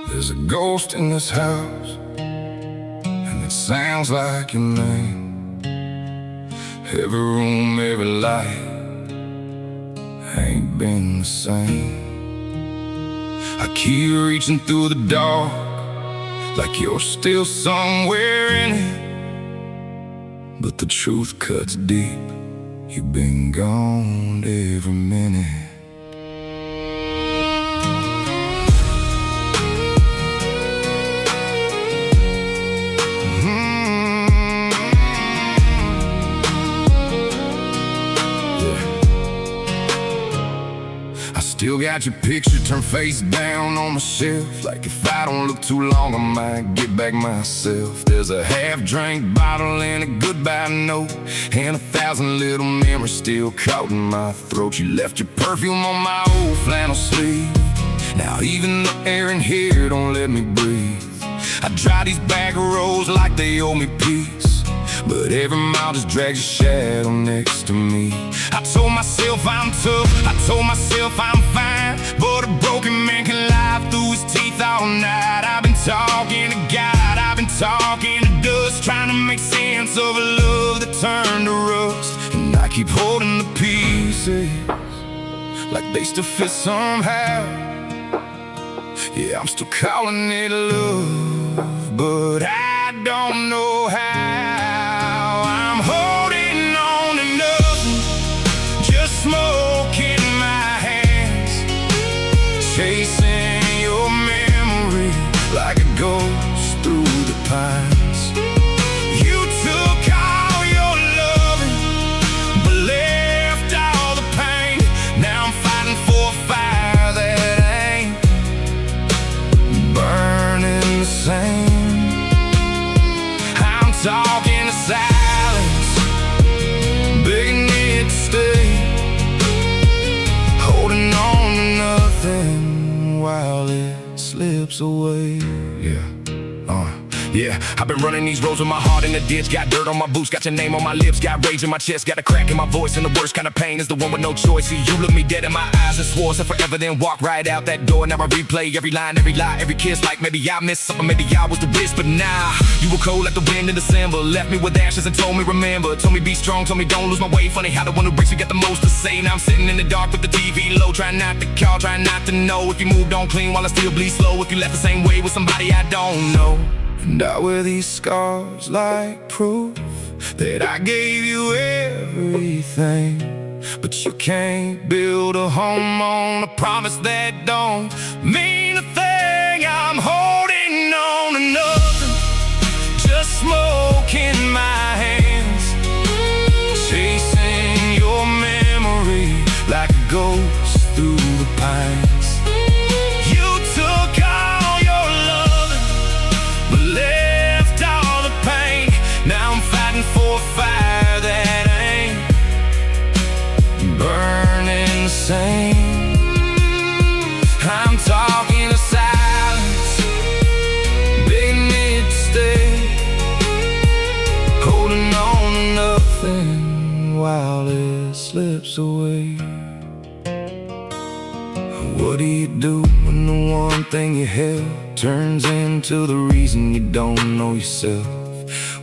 There's a ghost in this house, and it sounds like your name. Every room, every light ain't been the same. I keep reaching through the dark, like you're still somewhere in it. But the truth cuts deep, you've been gone every minute. Still got your picture turned face down on my shelf. Like if I don't look too long, I might get back myself. There's a half-drank bottle and a goodbye note, and 1,000 little memories still caught in my throat. You left your perfume on my old flannel sleeve. Now even the air in here don't let me breathe. I drive these back roads like they owe me peace, but every mile just drags a shadow next to me. I told myself I'm tough, I told myself I'm fine, but a broken man can lie through his teeth all night. I've been talking to God, I've been talking to dust, trying to make sense of a love that turned to rust. And I keep holding the pieces like they still fit somehow. Yeah, I'm still calling it love, but I don't know how. Chasing your memory like a ghost through the pines. You took all your loving, but left all the pain. Now I'm fighting for a fire that ain't burning the same. I'm talking to silence, begging it to stay, holding on to nothing while it slips away. Yeah, I've been running these roads with my heart in the ditch. Got dirt on my boots, got your name on my lips, got rage in my chest, got a crack in my voice, and the worst kind of pain is the one with no choice. See, you looked me dead in my eyes and swore so forever, then walked right out that door. Now I replay every line, every lie, every kiss, like maybe I missed something, maybe I was the risk. But nah, you were cold like the wind in December, left me with ashes and told me remember, told me be strong, told me don't lose my way. Funny how the one who breaks you got the most to say. Now I'm sitting in the dark with the TV low, trying not to call, trying not to know if you moved on clean while I still bleed slow, if you left the same way with somebody I don't know. And I wear these scars like proof that I gave you everything, but you can't build a home on a promise that don't mean a thing. I'm holding on to nothing, just smoke in my hands, chasing your memory like a ghost through the pines. For a fire that ain't burning the same. I'm talking to silence, begging it to stay, holding on to nothing while it slips away. What do you do when the one thing you held turns into the reason you don't know yourself?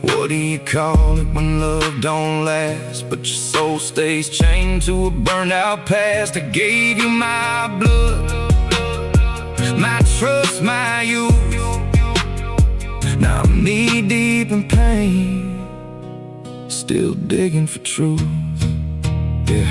What do you call it when love don't last, but your soul stays chained to a burned out past? I gave you my blood, my trust, my youth. Now I'm knee deep in pain, still digging for truth. Yeah,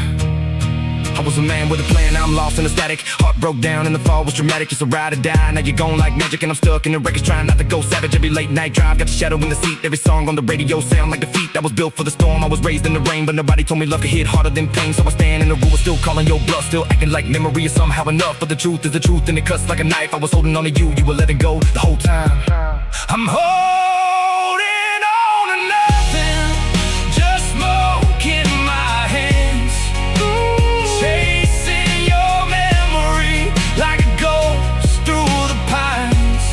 I was a man with a plan, now I'm lost in the static. Heart broke down and the fall was dramatic. It's a ride or die, now you're gone like magic. And I'm stuck in the wreckage trying not to go savage. Every late night drive, got the shadow in the seat. Every song on the radio sound like defeat. I was built for the storm, I was raised in the rain, but nobody told me love could hit harder than pain. So I stand in the room, still calling your bluff, still acting like memory is somehow enough. But the truth is the truth and it cuts like a knife. I was holding on to you, you were letting go the whole time. I'm holding on to nothing, just smoke in my hands, chasing your memory like a ghost through the pines.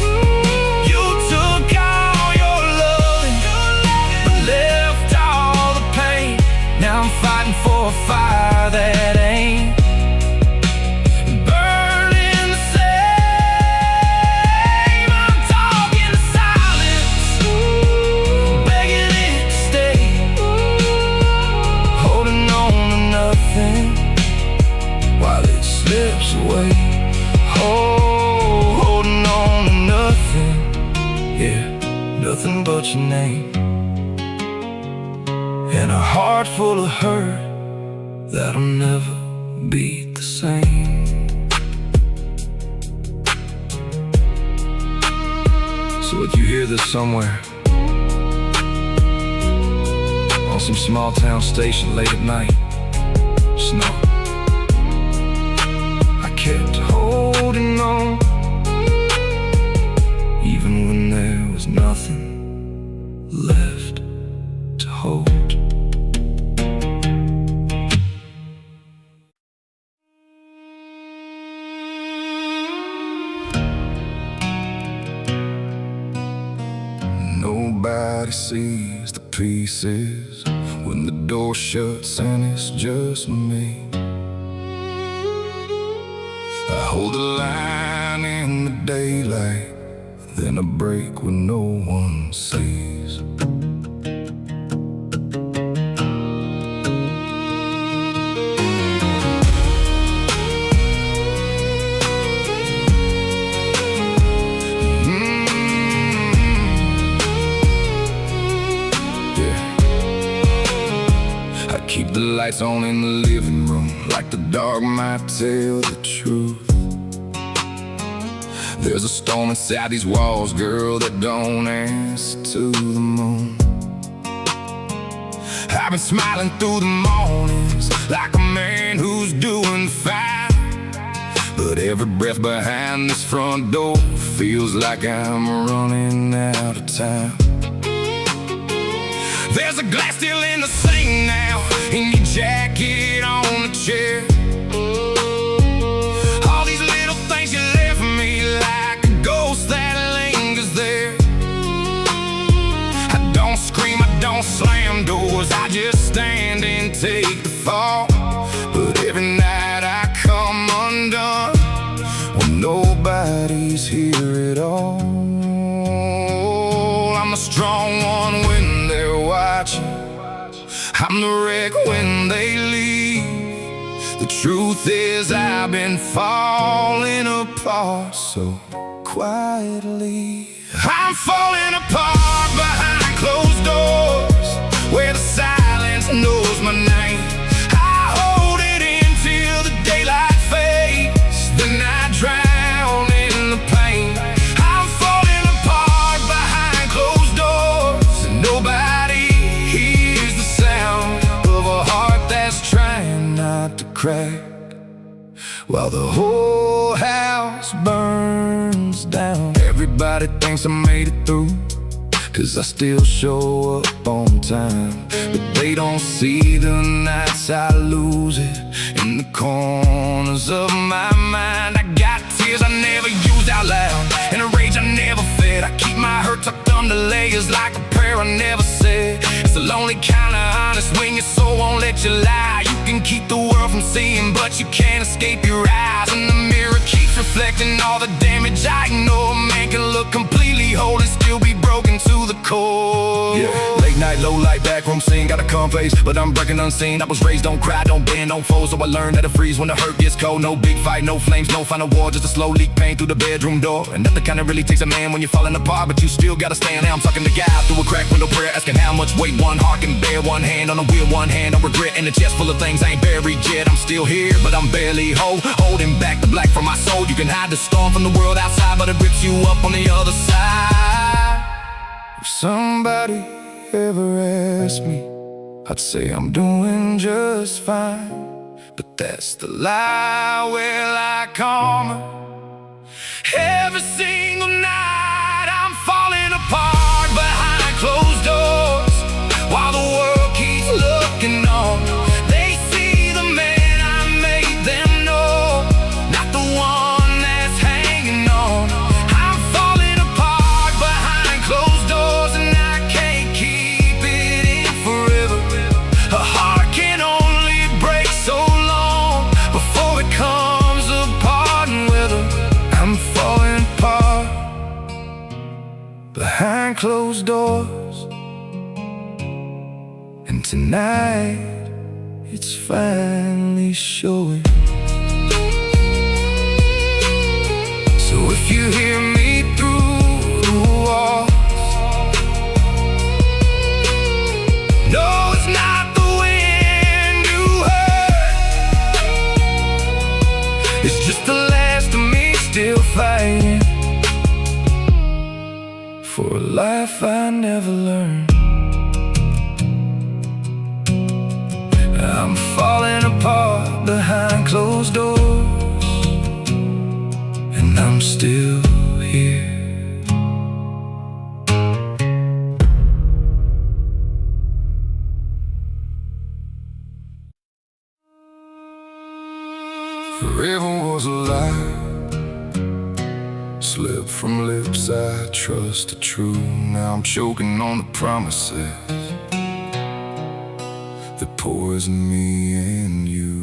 You took all your loving, but left all the pain. Now I'm fighting for a fire that ain't burning the same. such a name, and a heart full of hurt that'll never be the same. So if you hear this somewhere, on some small town station late at night, just know I kept holding on, even when there was nothing left to hold. Nobody sees the pieces when the door shuts and it's just me. I hold the line in the daylight, then I break when no one sees. Keep the lights on in the living room, like the dark might tell the truth. There's a storm inside these walls, girl, that don't answer to the moon. I've been smiling through the mornings like a man who's doing fine, but every breath behind this front door feels like I'm running out of time. There's a glass still in the sink now, and your jacket on the chair. All these little things you left me, like a ghost that lingers there. I don't scream, I don't slam doors, I just stand and take the fall. But every night I come undone when nobody's here at all. I'm the strong one when they're watching, I'm the wreck when they leave. The truth is I've been falling apart so quietly. I'm falling apart behind closed doors, where the silence knows my name. I hold it in till the daylight fades, then I drown in the pain. I'm falling apart behind closed doors, and nobody hears the sound of a heart that's trying not to crack, while the whole house burns down. Everybody thinks I made it through, 'cause I still show up on time, but they don't see the nights I lose it in the corners of my mind. I got tears I never used out loud, and a rage I never fed. I keep my hurt tucked under layers like a prayer I never said. It's the lonely kind of honest when your soul won't let you lie. You can keep the world from seeing, but you can't escape your eyes. And the mirror keeps reflecting all the damage I ignore. Man can look completely whole and still be broken to the core. Yeah. Late night, low light, backroom scene, got a calm face, but I'm breaking unseen. I was raised, don't cry, don't bend, don't fold, so I learned how to freeze when the hurt gets cold. No big fight, no flames, no final war, just a slow leak pain through the bedroom door. And that the kind that really takes a man when you're falling apart, but you still gotta stand. Now I'm talking to God through a crack window prayer, asking how much weight one heart can bear. One hand on the wheel, one hand on regret, and a chest full of things I ain't buried yet. I'm still here, but I'm barely whole, holding back the black from my soul. You can hide the storm from the world outside, but it rips you up on the other side. If somebody ever asked me, I'd say I'm doing just fine, but that's the lie where I come. Every single night I'm falling apart behind closed doors, while the world keeps looking on. They see the man I made them know, not the one that's hanging on. I'm falling apart behind closed doors, and I can't keep it in forever. A heart can only break so long before it comes apart, and whether I'm falling apart behind closed doors. And tonight, it's finally showing. So if you hear me through the walls, fighting for a life I never learned. I'm falling apart behind closed doors, and I'm still here. Forever was a lie, slipped from lips I trusted true. Now I'm choking on the promises that poison me and you.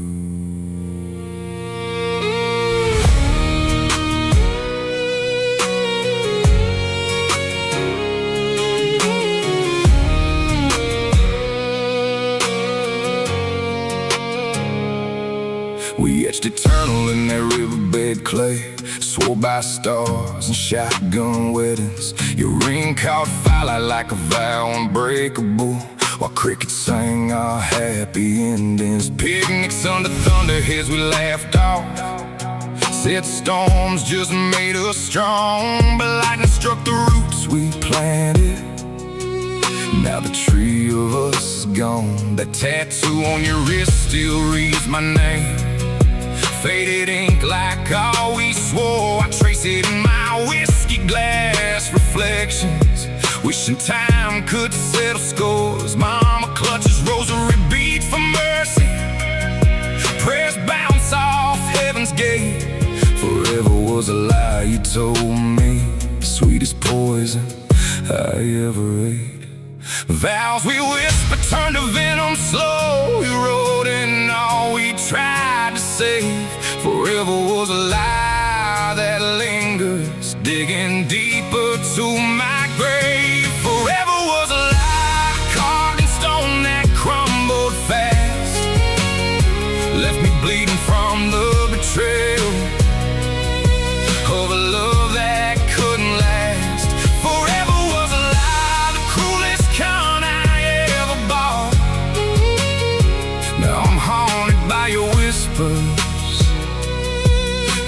We etched eternal in that riverbed clay, swore by stars and shotgun weddings. Your ring caught fire like a vow unbreakable, while crickets sang our happy endings. Picnics under thunderheads we laughed off, said storms just made us strong, but lightning struck the roots we planted. Now the tree of us is gone. That tattoo on your wrist still reads my name, faded ink like all we swore. I trace it in my whiskey glass reflections, wishing time could settle scores. Mama clutches rosary bead for mercy, prayers bounce off heaven's gate. Forever was a lie you told me, sweetest poison I ever ate. Vows we whispered turned to venom slow, eroding all we tried to save. Forever was a lie that lingers, digging deeper to my grave. Forever was a lie carved in stone that crumbled fast, left me bleeding from the betrayal of a love that couldn't last. Forever was a lie, the cruelest con I ever bought. Now I'm haunted by your whispers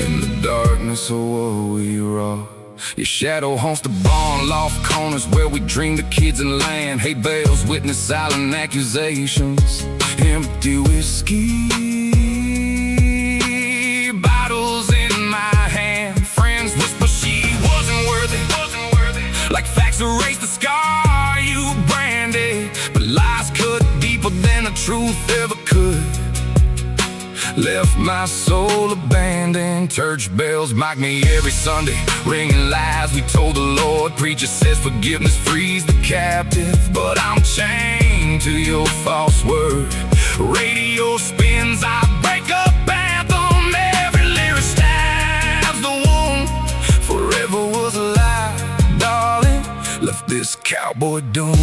in the darkness of what we wrought. Your shadow haunts the barn loft corners where we dreamed of kids and land. Hay bales witness silent accusations, empty whiskey bottles in my hand. Friends whisper she wasn't worthy, like facts erase the scar you branded. But lies cut deeper than the truth ever could, left my soul abandoned. Church bells mock me every Sunday, ringing lies we told the Lord. Preacher says forgiveness frees the captive, but I'm chained to your false word. Radio spins, I break up anthem, every lyric stabs the wound. Forever was a lie, darling, left this cowboy doomed.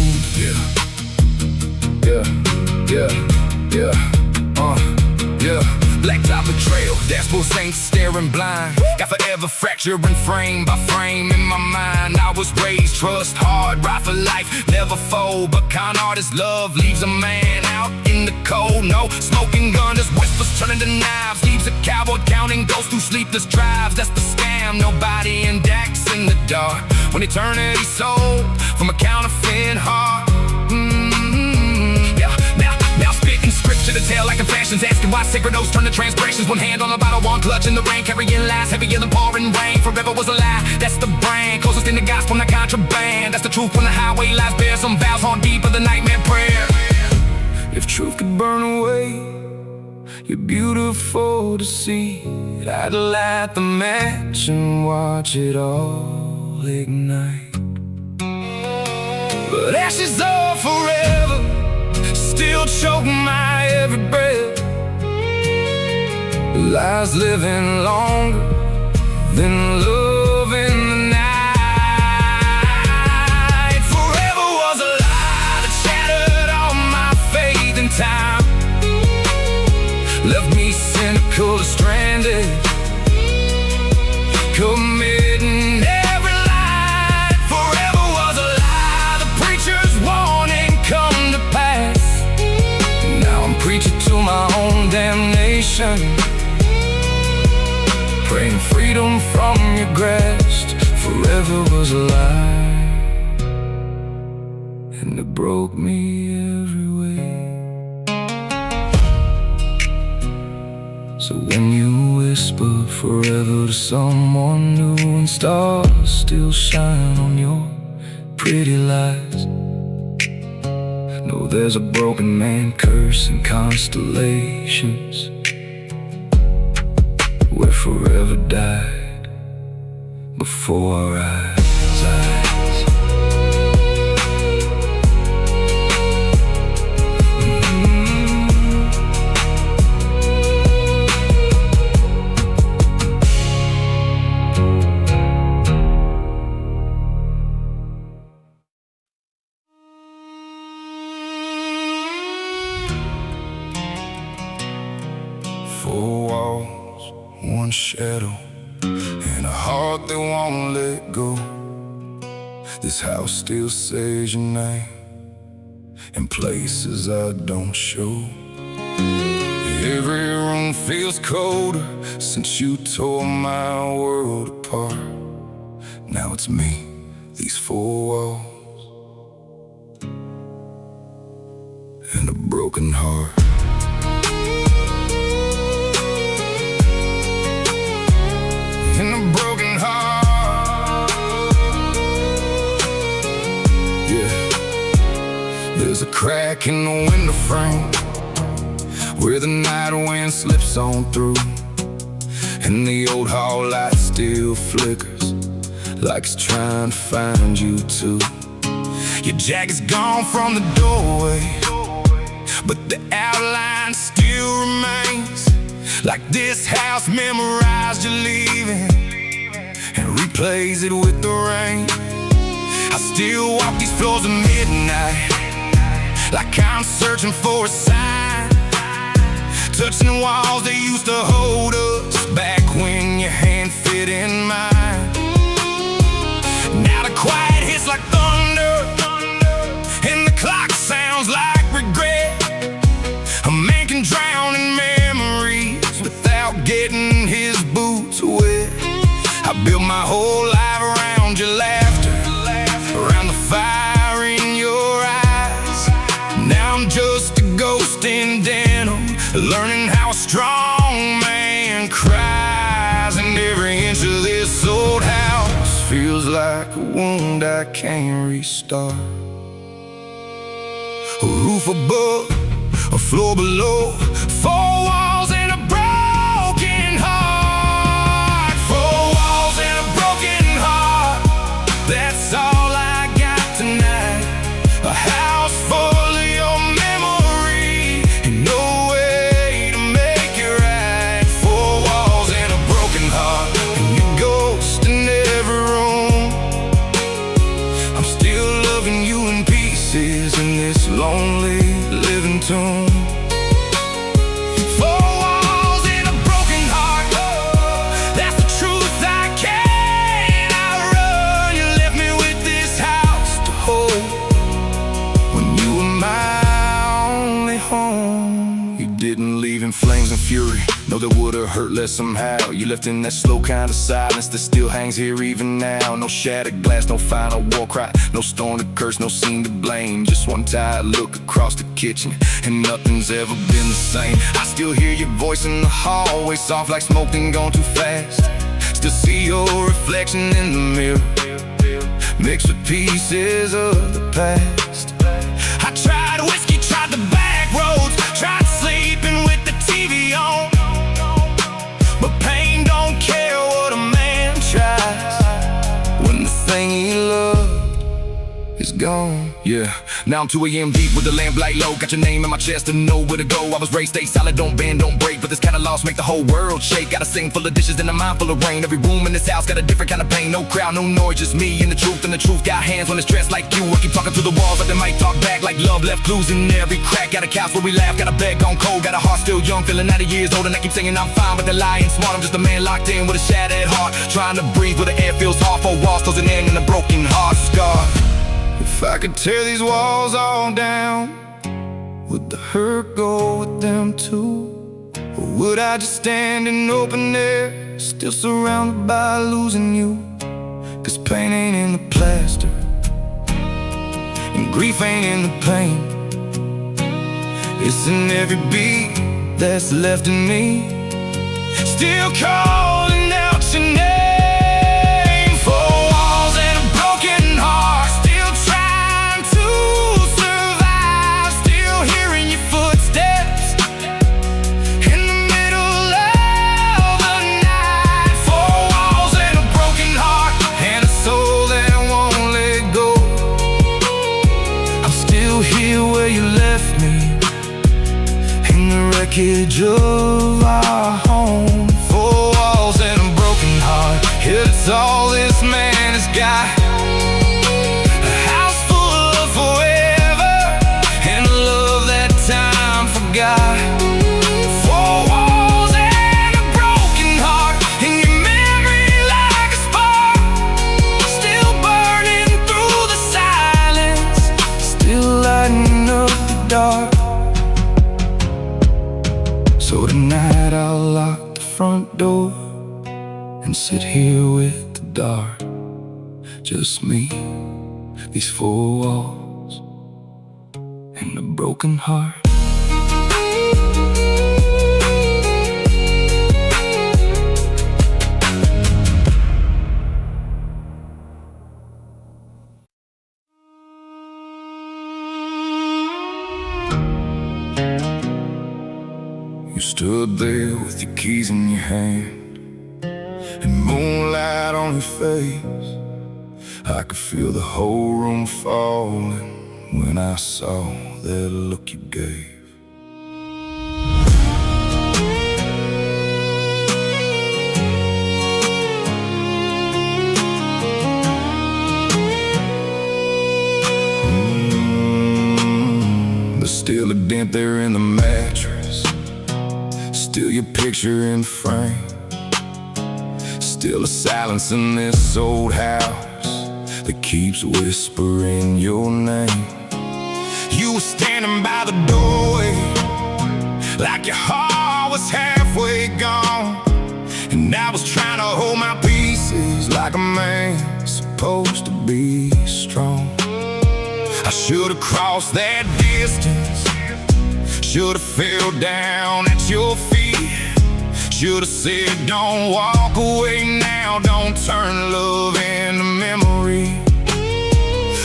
Yeah, blacktop betrayal, dashboard saints staring blind. Got forever fracturing frame by frame in my mind. I was raised, trust hard, ride for life, never fold. But con artist love leaves a man out in the cold. No smoking gun, just whispers turning to knives, leaves a cowboy counting ghosts through sleepless drives. That's the scam, nobody in Dax in the dark, when eternity sold from a counterfeit heart. Now spitting scripture to tell like confessions, asking why sacred oaths turn to transgressions. One hand on the bottle, one clutch in the rain, carrying lies heavier than pouring rain. Forever was a lie, that's the brain, closest in the gospel, not contraband. That's the truth when the highway lies bare, some vows haunt deeper than nightmare prayer. If truth could burn away, you're beautiful to see. I'd light the match and watch it all ignite. But ashes are forever, still choke my every breath. Lies living longer than love in the night. Forever was a lie that shattered all my faith in time, left me cynical and stranded, committing every lie. Forever was a lie, the preacher's warning come to pass. Now I'm preaching to my own damnation, praying freedom from arm you grasped forever was a lie, and it broke me every way. So when you whisper forever to someone new and stars still shine on your pretty lies, know there's a broken man cursing constellations where forever died before our eyes. 4 walls, 1 shadow, and a heart that won't let go. This house still says your name in places I don't show. Every room feels colder since you tore my world apart. Now it's me, these 4 walls, and a broken heart. And a broken heart. Yeah. There's a crack in the window frame where the night wind slips on through, and the old hall light still flickers like it's trying to find you too. Your jacket's gone from the doorway, but the outline still remains, like this house memorized you leaving and replays it with the rain. I still walk these floors at midnight, like I'm searching for a sign, touching the walls that used to hold us back when your hand fit in mine. Now the quiet hits like thunder, and the clock sounds like regret. A man can drown in memories without getting his boots wet. I built my whole life around your laughter, around the fire in your eyes. Now I'm just a ghost in denim, learning how a strong man cries. And every inch of this old house feels like a wound I can't restart. A roof above, a floor below, 4 walls and a broken heart. 4 walls and a broken heart, that's all I got tonight. A house full of your memory and no way to make it right. 4 walls and a broken heart, and your ghost in every room. I'm still loving you in pieces in this lonely living tomb. 4 walls and a broken heart, that's the truth I can't outrun. You left me with this house to hold when you were my only home. You didn't leave in flames and fury, no, that would've hurt less somehow. You left in that slow kind of silence that still hangs here even now. No shattered glass, no final war cry, no storm to curse, no scene to blame. Just one tired look across the kitchen, and nothing's ever been the same. I still hear your voice in the hallway, soft like smoke and gone too fast. Still see your reflection in the mirror, mixed with pieces of the past. I tried whiskey, tried the back roads, tried sleeping with the TV on, but pain don't care what a man tries when the thing he loved is gone. Yeah, now I'm 2 a.m. deep with the lamplight low. Got your name in my chest to know where to go. I was raised, stay solid, don't bend, don't break, but this kind of loss make the whole world shake. Got a sink full of dishes and a mind full of rain. Every room in this house got a different kind of pain. No crowd, no noise, just me and the truth. And the truth got hands when it's dressed like you. I keep talking to the walls, but they might talk back like love left clues in every crack. Got a couch where we laugh, got a bed gone cold, got a heart still young, feeling 90 years old. And I keep saying I'm fine, but they're lying smart. I'm just a man locked in with a shattered heart, trying to breathe where the air feels hard. 4 walls closing in and a broken heart scar. If I could tear these walls all down, would the hurt go with them too? Or would I just stand in open air still surrounded by losing you. 'Cause pain ain't in the plaster, and grief ain't in the pain. It's in every beat that's left in me, still calling out your name. Four walls and a broken heart, still trying to survive, still hearing your footsteps in the middle of the night. Four walls and a broken heart, and a soul that won't let go. I'm still here where you left me, in the wreckage of our home. Four walls and a broken heart, it's all this man has got. A house full of forever, and a love that time forgot. Four walls and a broken heart, and your memory like a spark, still burning through the silence, still lighting up the dark. So tonight I'll lock the front door and sit here with the dark. Just me, these four walls, and a broken heart. You stood there with your keys in your hand, and moonlight on your face. I could feel the whole room falling when I saw that look you gave. There's still a dent there in the mattress, still your picture in the frame, still a silence in this old house that keeps whispering your name. You were standing by the doorway, like your heart was halfway gone, and I was trying to hold my pieces like a man supposed to be strong. I should've crossed that distance, should've fell down at your feet, should've said don't walk away now, don't turn love into memory.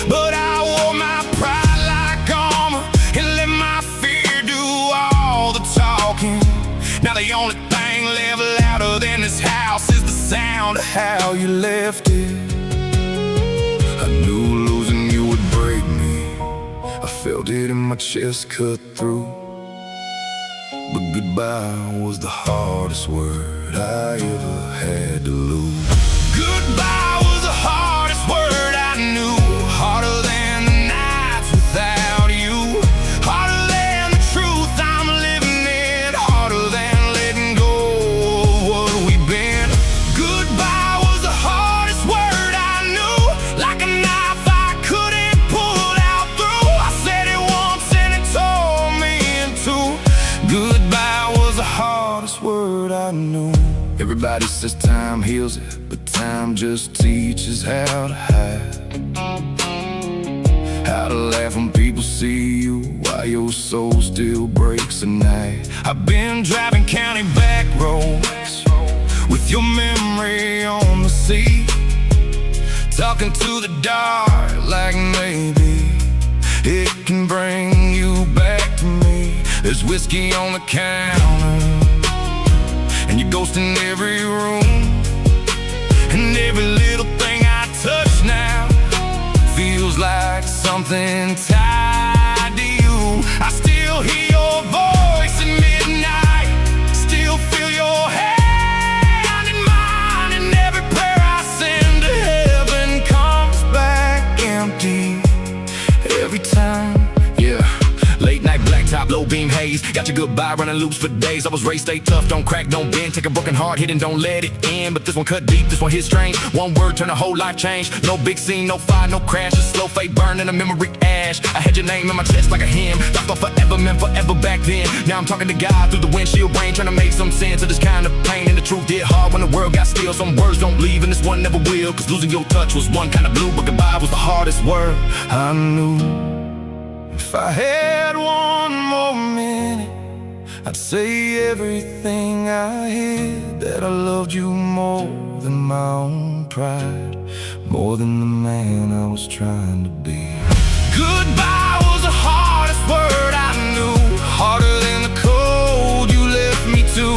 But I wore my pride like armor and let my fear do all the talking. Now the only thing left louder than this house is the sound of how you left it. I knew losing you would break me, I felt it in my chest cut through. But goodbye was the hardest word I ever had to lose. Goodbye was the hardest word I knew, harder than the nights without you, harder than the truth I'm living in, harder than letting go of what we've been. Goodbye was the hardest word I knew, like a knife I couldn't pull out through. I said it once and it tore me in two. Goodbye was the hardest word I knew. Everybody says time heals it, but time just teaches how to hide, how to laugh when people see you, while your soul still breaks at night. I've been driving county back roads with your memory on the seat, talking to the dark like maybe it can bring you back to me. There's whiskey on the counter, and you're ghosting every room, and every little thing I touch now feels like something tied to you. I still hear your voice at midnight, still feel your hand in mine, and every prayer I send to heaven comes back empty every time. Yeah, late night blacktop, low beam haze, ways. Got your goodbye running loops for days. I was raised, stay tough, don't crack, don't bend. Take a broken heart, hit and don't let it end. But this one cut deep, this one hit strange. One word turn a whole life change. No big scene, no fire, no crash. A slow fade burn in a memory ash. I had your name in my chest like a hymn. Thought forever meant forever back then. Now I'm talking to God through the windshield rain, trying to make some sense of this kind of pain. And the truth hit hard when the world got still. Some words don't leave and this one never will. Cause losing your touch was one kind of blue, but goodbye was the hardest word I knew. If I had one more minute, I'd say everything I had. That I loved you more than my own pride, more than the man I was trying to be. Goodbye was the hardest word I knew. Harder than the cold you left me to.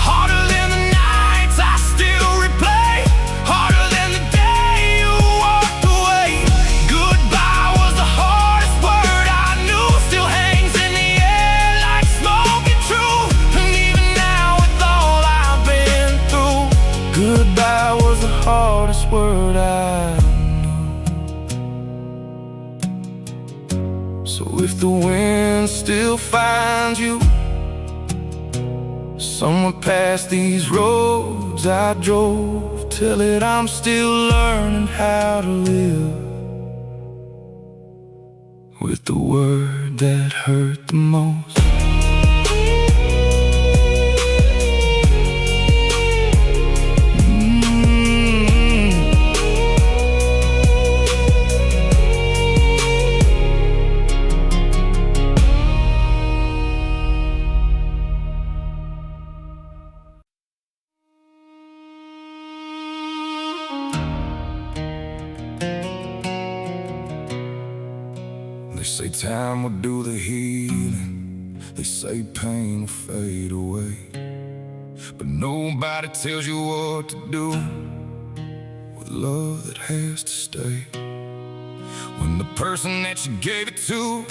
Harder than the nights I still replay. Harder than the day you walked away. Goodbye was the hardest word I knew. Still hangs in the air like smoke and truth. And even now with all I've been through, goodbye was the hardest word I knew. So if the wind still finds you somewhere past these roads I drove, tell it I'm still learning how to live with the word that hurt the most. They say time will do the healing. They say pain will fade away. But nobody tells you what to do with love that has to stay. When the person that you gave it to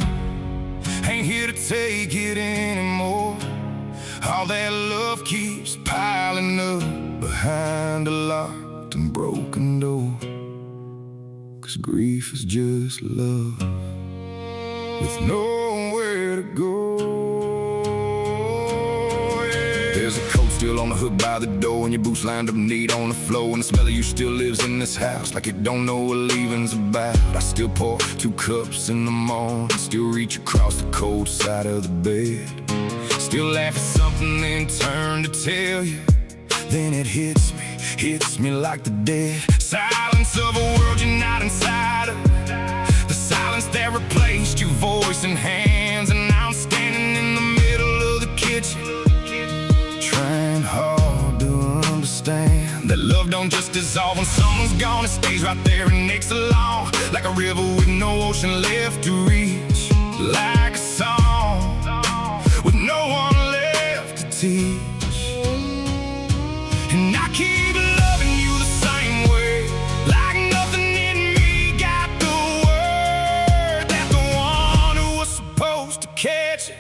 ain't here to take it anymore, all that love keeps piling up behind a locked and broken door. Cause grief is just love with nowhere to go. Yeah. There's a coat still on the hook by the door, and your boots lined up neat on the floor, and the smell of you still lives in this house like it don't know what leaving's about. I still pour 2 cups in the morning, still reach across the cold side of the bed, still laugh at something then turn to tell you. Then it hits me like the dead silence of a world you're not inside of. The silence that replaced your voice and hands. And now I'm standing in the middle of the kitchen, trying hard to understand that love don't just dissolve when someone's gone. It stays right there and makes along like a river with no ocean left to reach, like a song with no one left to teach. And I keep loving you the same way, like nothing in me got the word that the one who was supposed to catch it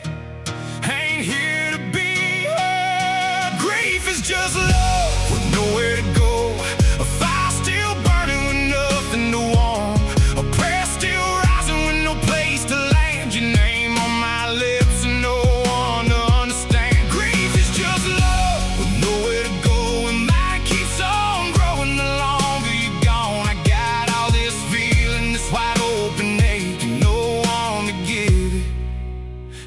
ain't here to be heard. Grief is just love with nowhere to go, a fire still burning with nothing to warm, a prayer still rising with no place to land. Your name on my lips and no one to understand. Grief is just love with nowhere to go.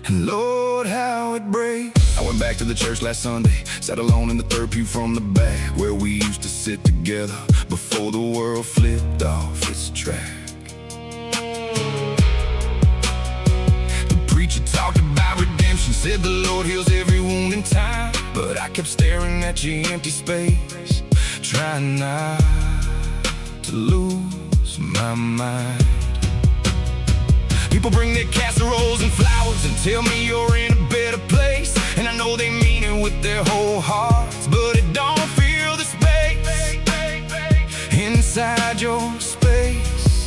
And Lord, how it breaks. I went back to the church last Sunday, sat alone in the third pew from the back, where we used to sit together before the world flipped off its track. The preacher talked about redemption, said the Lord heals every wound in time. But I kept staring at your empty space, trying not to lose my mind. People bring their casseroles and flowers and tell me you're in a better place, and I know they mean it with their whole hearts, but it don't feel the space inside your space.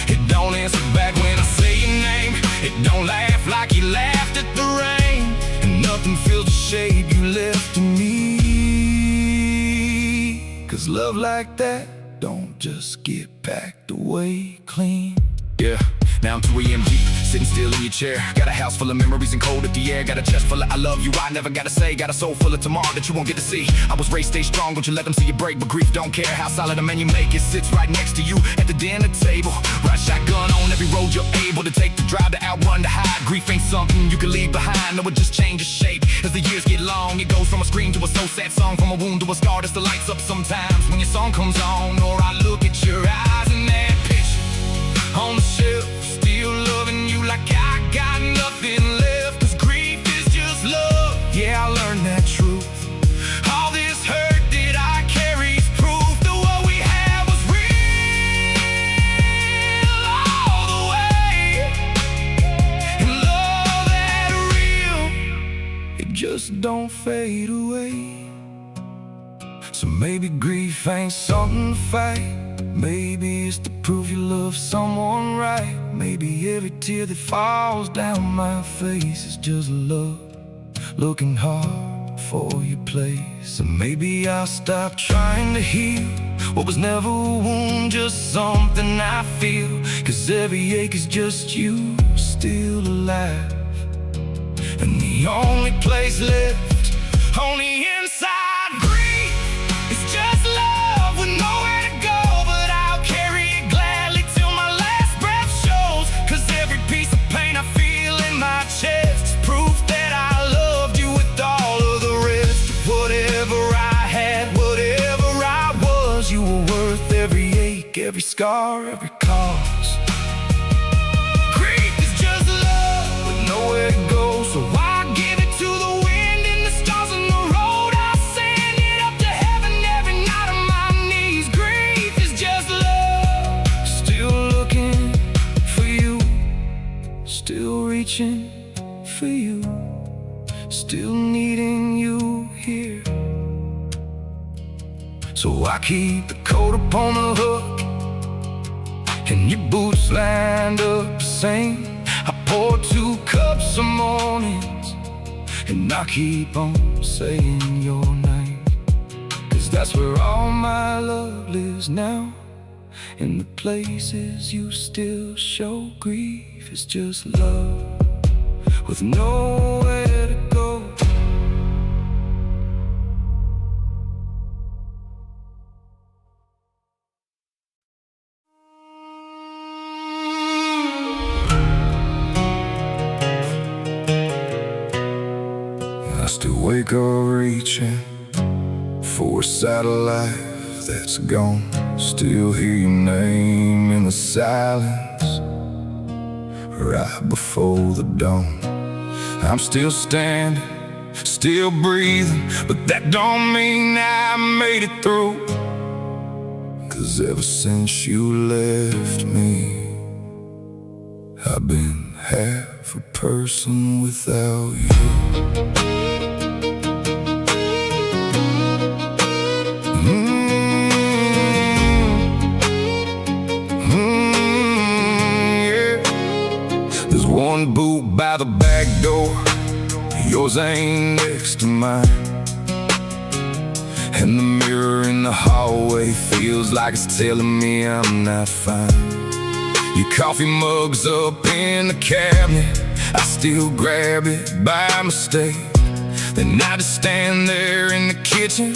It don't answer back when I say your name. It don't laugh like you laughed at the rain, and nothing fills the shape you left to me. Cause love like that don't just get packed away clean. Yeah, Now I'm 3 AM deep, sitting still in your chair. Got a house full of memories and cold at the air. Got a chest full of I love you, I never gotta say. Got a soul full of tomorrow that you won't get to see. I was raised, stay strong, don't you let them see you break. But grief don't care how solid a man you make. It sits right next to you at the dinner table. Ride shotgun on every road you're able to take. The drive to outrun the hide. Grief ain't something you can leave behind. No, it just changes shape. As the years get long, it goes from a scream to a so sad song. From a wound to a scar that still lights up sometimes when your song comes on. Or I look at your eyes in that picture on the shelf, still loving you like I got nothing left. Cause grief is just love. Yeah, I learned that truth. All this hurt that I carry's proof that what we had was real all the way. And love that real, it just don't fade away. So maybe grief ain't something to fight. Maybe it's the proof you love someone right. Maybe every tear that falls down my face is just love looking hard for your place. And maybe I'll stop trying to heal what was never a wound, just something I feel. Cause every ache is just you still alive. And the only place left on the inside grief is just love with nowhere to go. But I'll carry it gladly till my last breath shows. Cause every piece of pain I feel in my chest is proof that I loved you with all of the rest. Whatever I had, whatever I was, you were worth every ache, every scar, every cause. Grief is just love with nowhere to go. So I give it to the wind and the stars on the road. I send it up to heaven every night on my knees. Grief is just love, still looking for you, still reaching for you, still needing you here. So I keep the coat up on the hook and your boots lined up the same. I pour 2 cups of mornings and I keep on saying your name. Cause that's where all my love lives now, in the places you still show. Grief is just love with nowhere to go. I still wake up reaching for a side of life that's gone. Still hear your name in the silence right before the dawn. I'm still standing, still breathing, but that don't mean I made it through. Cause ever since you left me, I've been half a person without you. One boot by the back door, yours ain't next to mine. And the mirror in the hallway feels like it's telling me I'm not fine. Your coffee mug's up in the cabinet, I still grab it by mistake. Then I just stand there in the kitchen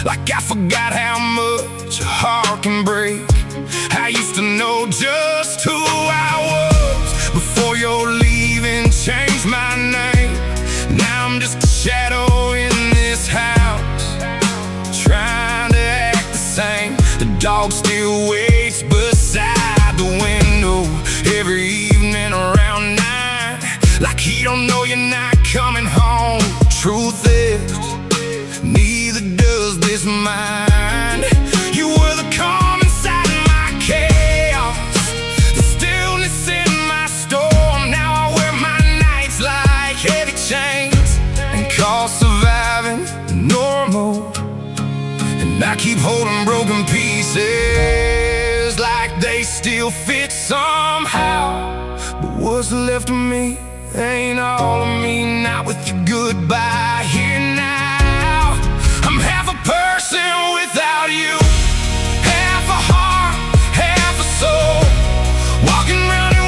like I forgot how much a heart can break. I used to know just who I was before your leaving changed my name. Now I'm just a shadow in this house, trying to act the same. The dog still waits beside the window every evening around 9, like he don't know you're not coming home. Truth is, neither does this mind. You were the calm inside my chaos, the stillness in my storm. Now I wear my nights like heavy chains and call surviving normal. And I keep holding broken pieces like they still fit somehow. But what's left of me ain't all of me, not with your goodbye here now. I'm half a person without you, half a heart, half a soul, walking around in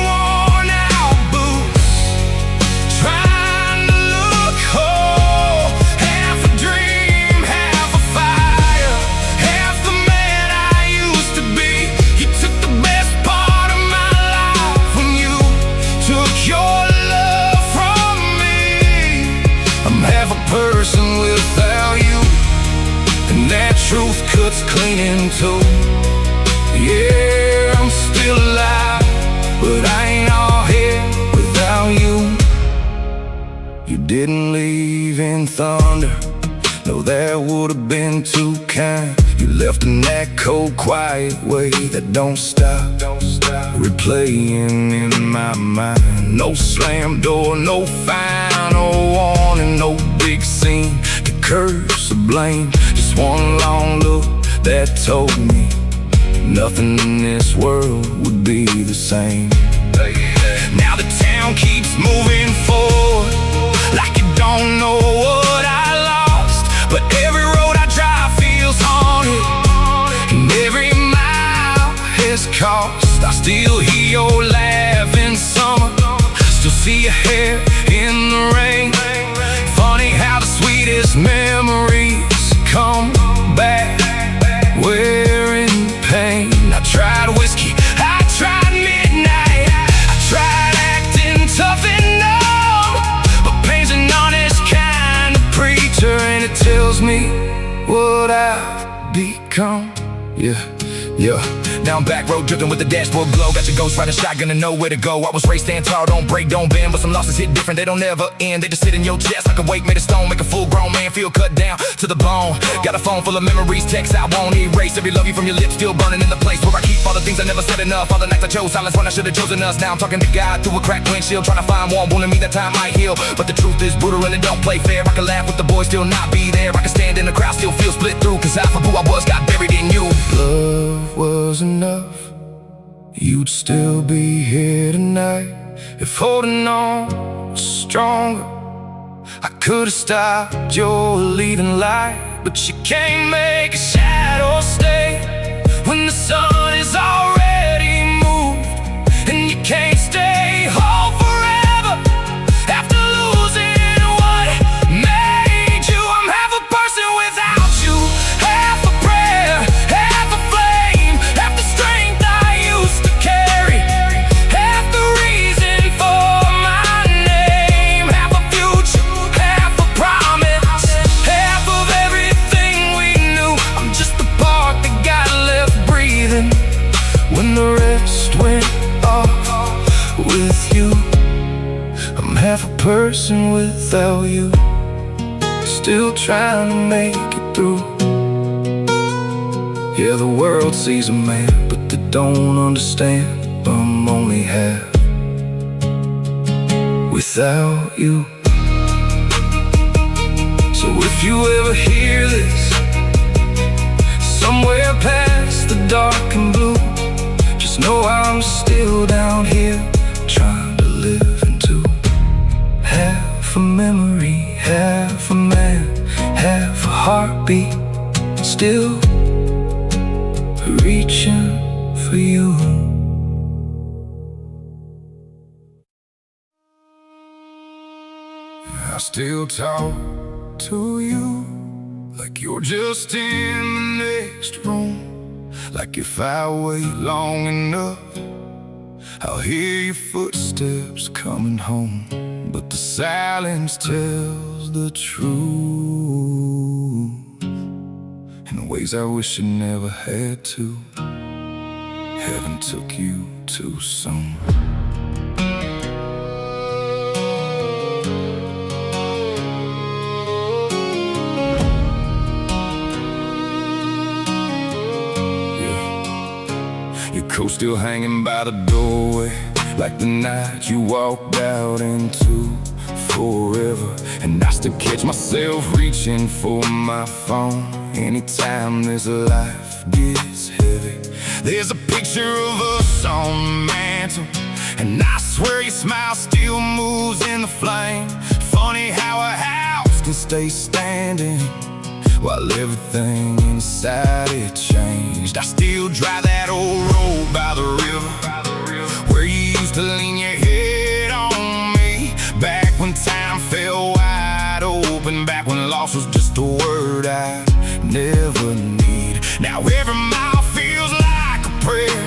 blood's cleaning too. Yeah, I'm still alive, but I ain't all here without you. You didn't leave in thunder, no, that would've been too kind. You left in that cold, quiet way that don't stop replaying in my mind. No slam door, no final warning, no big scene to curse or blame. Just one long look that told me nothing in this world would be the same. Now the town keeps moving forward, like it don't know what I lost. But every road I drive feels haunted, and every mile has cost. I still hear your laugh in summer, still see your hair in the rain. Funny how the sweetest memories come back wearing pain. I tried whiskey, I tried midnight, I tried acting tough and numb, but pain's an honest kind of preacher, and it tells me what I've become. Yeah. Now I'm back road drifting with the dashboard glow. Got your ghost riding shotgun and know where to go. I was raised stand tall, don't break, don't bend, but some losses hit different, they don't never end. They just sit in your chest like a weight made of stone, make a full grown man feel cut down to the bone. Got a phone full of memories, texts I won't erase. Every love you from your lips still burning in the place where I keep all the things I never said enough. All the nights I chose silence when I should've chosen us. Now I'm talking to God through a cracked windshield, trying to find one wounding me that time might heal. But the truth is brutal and it don't play fair. I can laugh with the boys, still not be there. I can stand in the crowd, still feel split through, cause half of who I was got buried in you. Love was enough, you'd still be here tonight. If holding on was stronger, I could've stopped your leading light. But you can't make a shadow stay when the sun is already moved, and you can't stay whole forever after losing what made you. I'm half a person without you, half a prayer, half a flame, half the strength I used to carry, half the reason for my name, half a future, half a promise, half of everything we knew. I'm just the part that got left breathing when the rest went off with you. I'm half a person without you, still trying to make it through. Yeah, the world sees a man, but they don't understand I'm only half without you. So if you ever hear this somewhere past the dark and blue, just know I'm still down here trying to live into half a memory, half a man, half a heartbeat, still reaching for you. I still talk to you like you're just in the next room, like if I wait long enough I'll hear your footsteps coming home. But the silence tells the truth in ways I wish I never had to. Heaven took you too soon. Your coat still hanging by the doorway, like the night you walked out into forever. And I still catch myself reaching for my phone anytime this life gets heavy. There's a picture of us on the mantle, and I swear your smile still moves in the flame. Funny how a house can stay standing while everything inside it changed. I still drive that old road by the river, where you used to lean your head on me, back when time felt wide open, back when loss was just a word I never need. Now every mile feels like a prayer,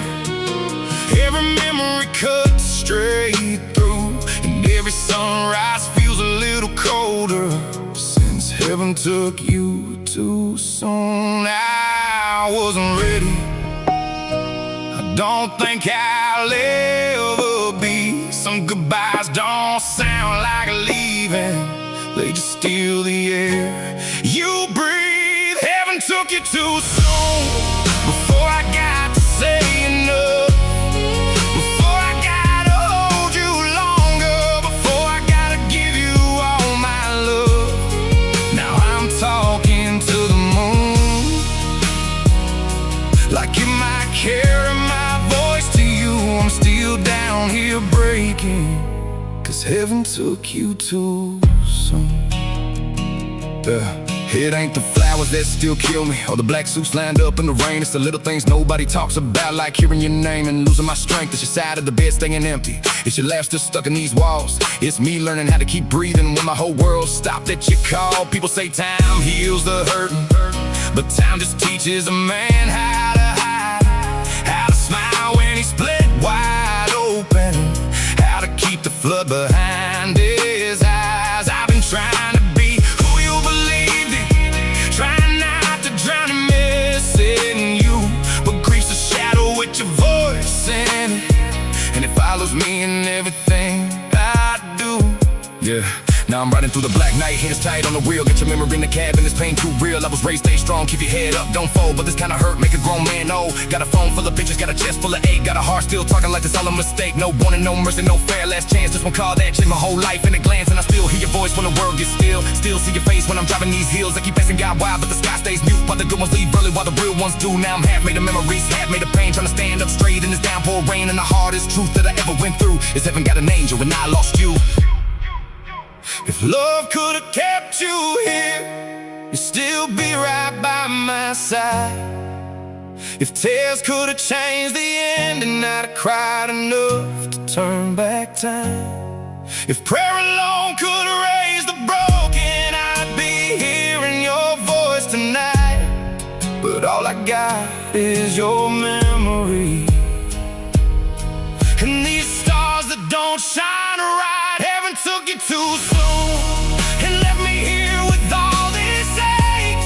every memory cut straight through, and every sunrise feels a little colder since heaven took you too soon. Now I wasn't ready. I don't think I'll ever be. Some goodbyes don't sound like leaving, they just steal the air you breathe. Heaven took you too soon, before I got to say enough, before I got to hold you longer, before I got to give you all my love. Now I'm talking to the moon, like it might carry my voice to you. I'm still down here breaking, 'cause heaven took you too soon. It ain't the flowers that still kill me, or the black suits lined up in the rain. It's the little things nobody talks about, like hearing your name and losing my strength. It's your side of the bed staying empty, it's your laugh still stuck in these walls. It's me learning how to keep breathing when my whole world stopped at your call. People say time heals the hurting, but time just teaches a man how to hide, how to smile when he's split wide open, how to keep the flood behind his eyes. I've been trying to be who you believed in, trying not to drown and missing you, but grief's a shadow with your voice in it, and it follows me in everything I do. Yeah. Now I'm riding through the black night, hands tight on the wheel. Get your memory in the cab and this pain too real. I was raised, stay strong, keep your head up, don't fold. But this kind of hurt make a grown man old. Got a phone full of pictures, got a chest full of ache, got a heart still talking like it's all a mistake. No warning, no mercy, no fair last chance. This one call that changed my whole life in a glance. And I still hear your voice when the world gets still. Still see your face when I'm driving these hills. I keep passing God wild, but the sky stays mute. While the good ones leave early, while the real ones do. Now I'm half made of memories, half made of pain, trying to stand up straight in this downpour rain. And the hardest truth that I ever went through is heaven got an angel and I lost you. If love could have kept you here, you'd still be right by my side. If tears could have changed the end and I'd have cried enough to turn back time. If prayer alone could erase the broken, I'd be hearing your voice tonight. But all I got is your memory, and these stars that don't shine right. Heaven took you too soon and left me here with all this ache,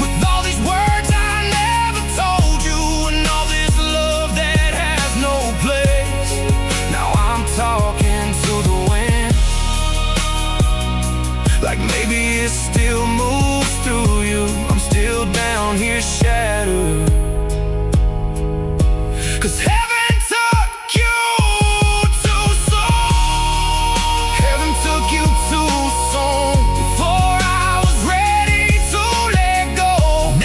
with all these words I never told you, and all this love that has no place. Now I'm talking to the wind, like maybe it still moves through you. I'm still down here shattered, 'cause heaven took you too soon. Heaven took you too soon, before I was ready to let go.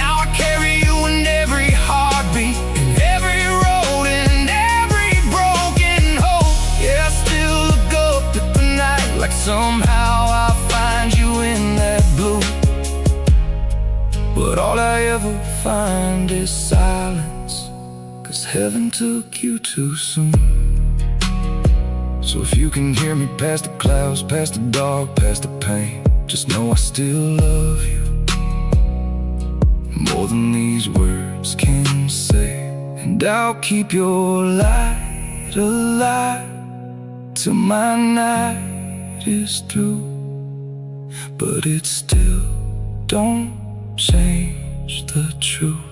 Now I carry you in every heartbeat, in every road, in every broken hope. Yeah, I still look up at the night, like somehow I'll find you in that blue. But all I ever find is silence, 'cause heaven took you too soon. So if you can hear me past the clouds, past the dark, past the pain, just know I still love you more than these words can say. And I'll keep your light alive till my night is through. But it still don't change the truth.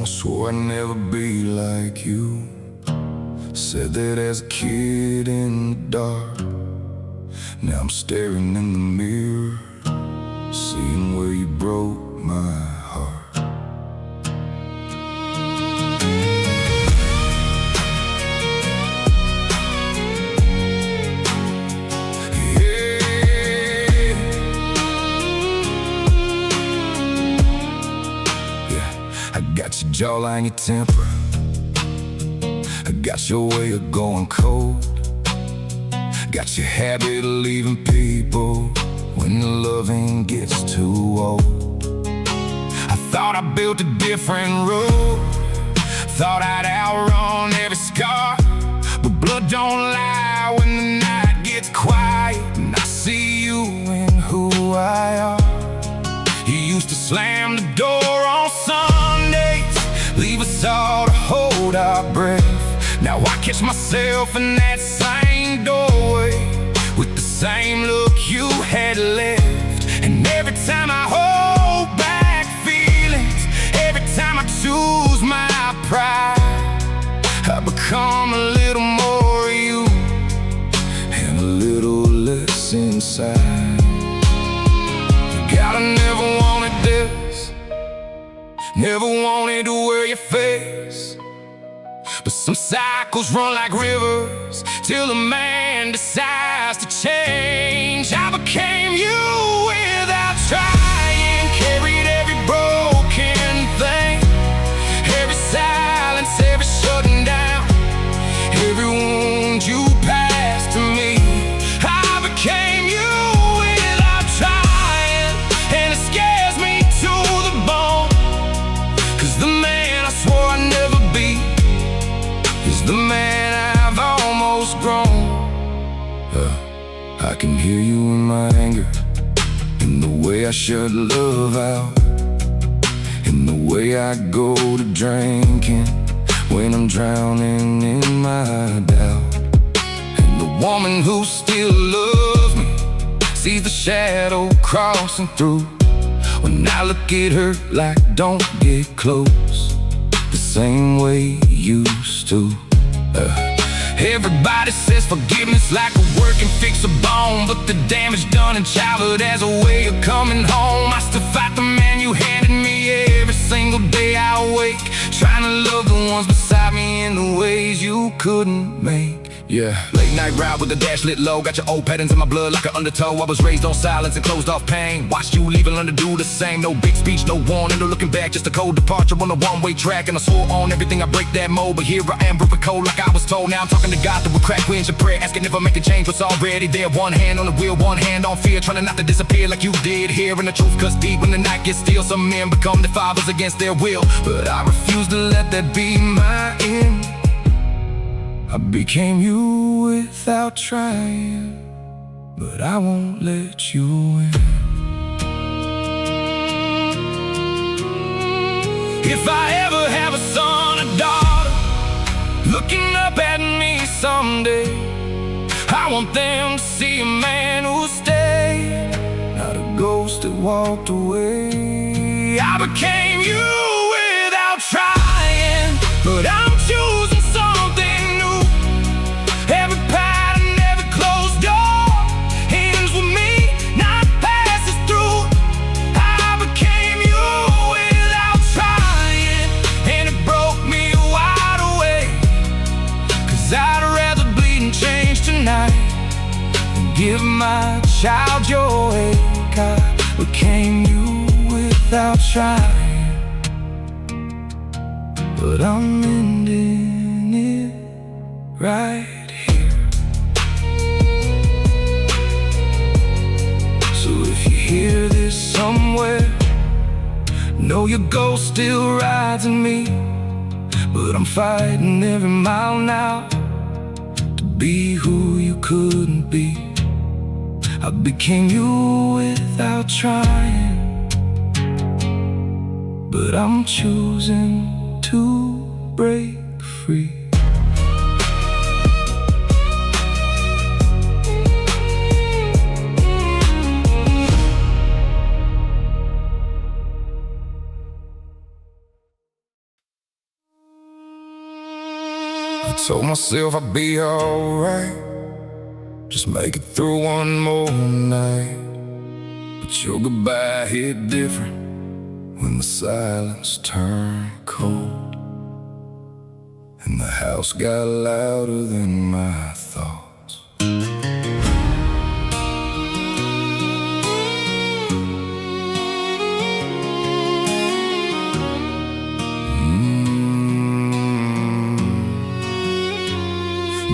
I swore I'd never be like you. Said that as a kid in the dark. Now I'm staring in the mirror, seeing where you broke my heart. I got your jawline, your temper, I got your way of going cold, got your habit of leaving people when the loving gets too old. I thought I built a different road, thought I'd outrun every scar, but blood don't lie when the night gets quiet, and I see you in who I are. You used to slam the door on Sundays, leave us all to hold our breath. Now I catch myself in that same doorway with the same look you had left. And every time I hold back feelings, every time I choose my pride, I become a little more you and a little less inside. God, I never wanted this, never wanted to wear your face. But some cycles run like rivers till a man decides to change. I became you without trying, carried every broken thing, every silence, every shutting down, every wound you passed to me. I became you without trying, and it scares me to the bone, 'cause the man I swore I'd never be is the man I've almost grown. I can hear you in my anger, in the way I shut love out, in the way I go to drinking when I'm drowning in my doubt. And the woman who still loves me sees the shadow crossing through when I look at her like, don't get close, the same way you used to. Everybody says forgiveness like a work and fix a bone, but the damage done in childhood has a way of coming home. I still fight the man you handed me every single day I wake, trying to love the ones beside me in the ways you couldn't make. Yeah, late night ride with the dash lit low, got your old patterns in my blood like an undertow. I was raised on silence and closed off pain, watched you leave and learn to do the same. No big speech, no warning, no looking back, just a cold departure on a one-way track. And I swore on everything I break that mold, but here I am broken cold like I was told. Now I'm talking to God through a crack winds of prayer, asking if I make a change what's already there. One hand on the wheel, one hand on fear, trying not to disappear like you did. Hearing the truth cuts deep when the night gets still. Some men become their fathers against their will, but I refuse to let that be my end. I became you without trying, but I won't let you in. If I ever have a son or daughter looking up at me someday, I want them to see a man who stayed, not a ghost that walked away. I became you without trying, but I'm choosing something new. Every pattern, every closed door ends with me, not passes through. I became you without trying, and it broke me wide awake, 'cause I'd rather bleed and change tonight than give my child your ache. I became you without trying, but I'm ending it right here. So if you hear this somewhere, know your ghost still rides in me, but I'm fighting every mile now to be who you couldn't be. I became you without trying, but I'm choosing to break free. I told myself I'd be alright, just make it through one more night. But your goodbye hit different when the silence turned cold, and the house got louder than my thoughts.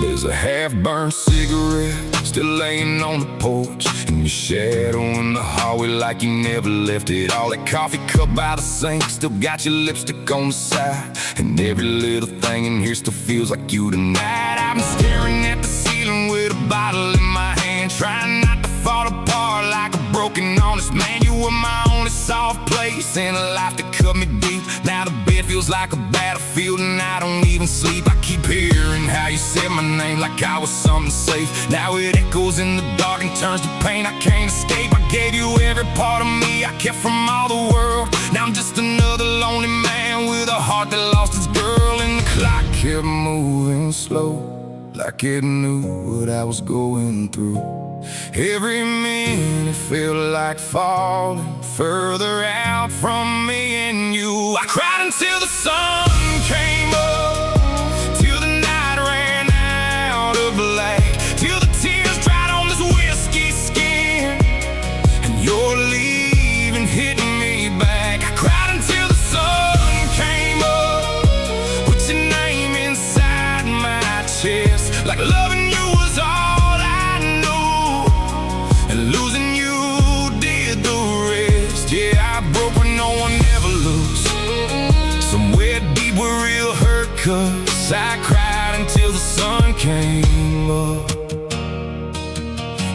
There's a half-burned cigarette still laying on the porch, and your shadow in the hallway like you never left it. All that coffee cup by the sink still got your lipstick on the side, and every little thing in here still feels like you tonight. I've been staring at the ceiling with a bottle in my hand, trying not to fall apart like a broken, honest man. You were my only soft place in a life that cut me deep. Now the bed feels like a battlefield and I don't even sleep. I keep hearing how you said my name like I was something safe. Now it echoes in the dark and turns to pain I can't escape. I gave you every part of me I kept from all the world. Now I'm just another lonely man with a heart that lost its girl. And the clock kept moving slow, like it knew what I was going through. Every minute felt like falling further out from me and you. I cried until the sun came up, till the night ran out of light, till the tears dried on this whiskey skin, and your leaving hit me back. I cried until the sun came up, with your name inside my chest, like loving you was all I knew, and losing you did the rest. Yeah, I broke when no one ever looks, somewhere deep where real hurt, 'cause I cried until the sun came up.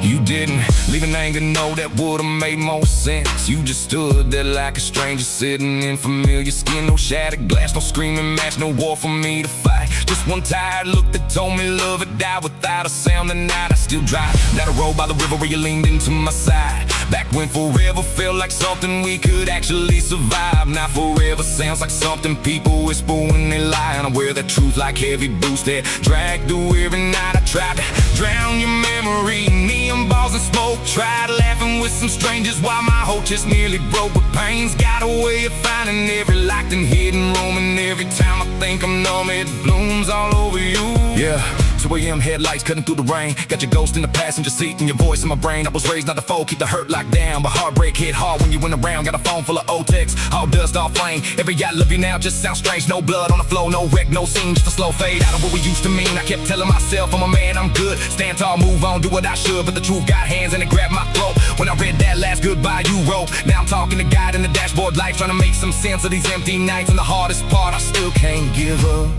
You didn't leave an anger note that would've made more sense. You just stood there like a stranger sitting in familiar skin. No shattered glass, no screaming match, no war for me to fight. Just one tired look that told me love had died without a sound. The night I still drive down the road by the river where you leaned into my side, back when forever felt like something we could actually survive. Now forever sounds like something people whisper when they lie. And I wear that truth like heavy boots that drag through every night. I tried to drown your memory, neon balls and smoke. Tried laughing with some strangers while my whole chest nearly broke. But pain's got a way of finding every locked and hidden room, and every time I think I'm numb, it blooms all over you. Yeah, 2 a.m. headlights cutting through the rain. Got your ghost in the passenger seat and your voice in my brain. I was raised not to fold, keep the hurt locked down, but heartbreak hit hard when you went around. Got a phone full of old texts, all dust, all flame. Every I love you now just sounds strange. No blood on the floor, no wreck, no scene, just a slow fade out of what we used to mean. I kept telling myself I'm a man, I'm good, stand tall, move on, do what I should. But the truth got hands and it grabbed my throat when I read that last goodbye you wrote. Now I'm talking to God in the dashboard light, trying to make some sense of these empty nights. And the hardest part, I still can't give up,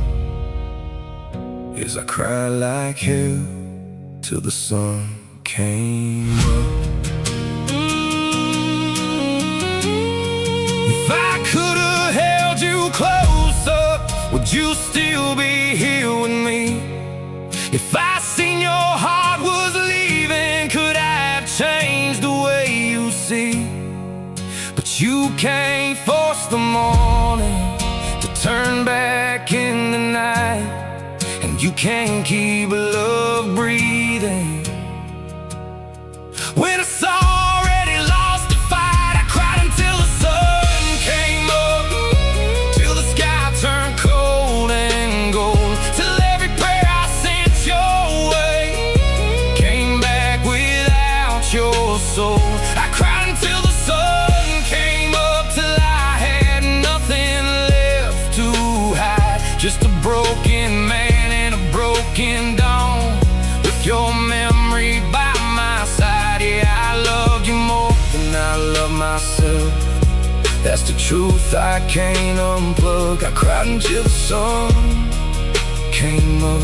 is I cry like hell till the sun came up. If I could've held you closer, would you still be here with me? If I seen your heart was leaving, could I have changed the way you see? But you can't force the morning to turn back in the night, and you can't keep love breathing when it's already lost the fight. I cried until the sun came up, till the sky turned cold and gold, till every prayer I sent your way came back without your soul. I cried until the sun came up, till I had nothing left to hide, just a broken man, broken dawn, with your memory by my side. Yeah, I loved you more than I love myself. That's the truth I can't unplug. I cried until the sun came up,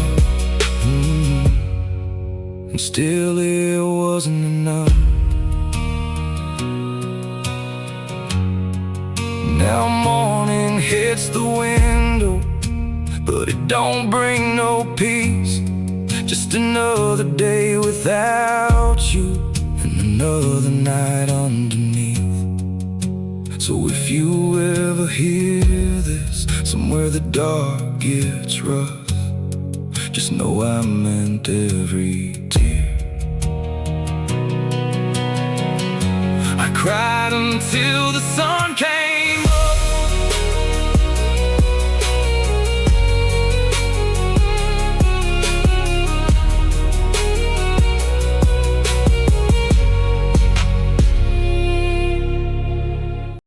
and still it wasn't enough. Now morning hits the window, but it don't bring no peace. Just another day without you, and another night underneath. So if you ever hear this, somewhere the dark gets rough, just know I meant every tear. I cried until the sun came